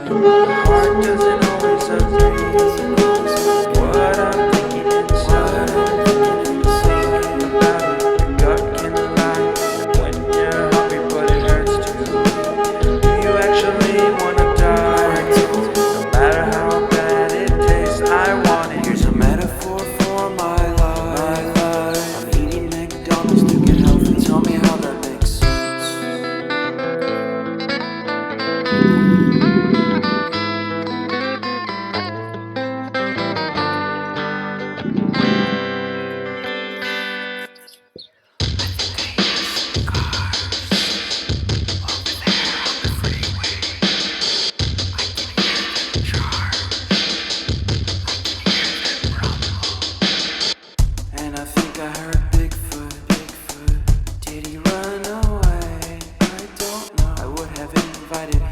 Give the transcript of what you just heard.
Heart doesn't always agree. What I'm thinking inside about it, your gut can lie when you're hungry, but it hurts too. Do you actually wanna die? No matter how bad it tastes, I want it. Here's a metaphor for my life. I'm eating McDonald's to get healthy. Tell me how that makes sense. And I think I heard Bigfoot. Did he run away? I don't know. I would have invited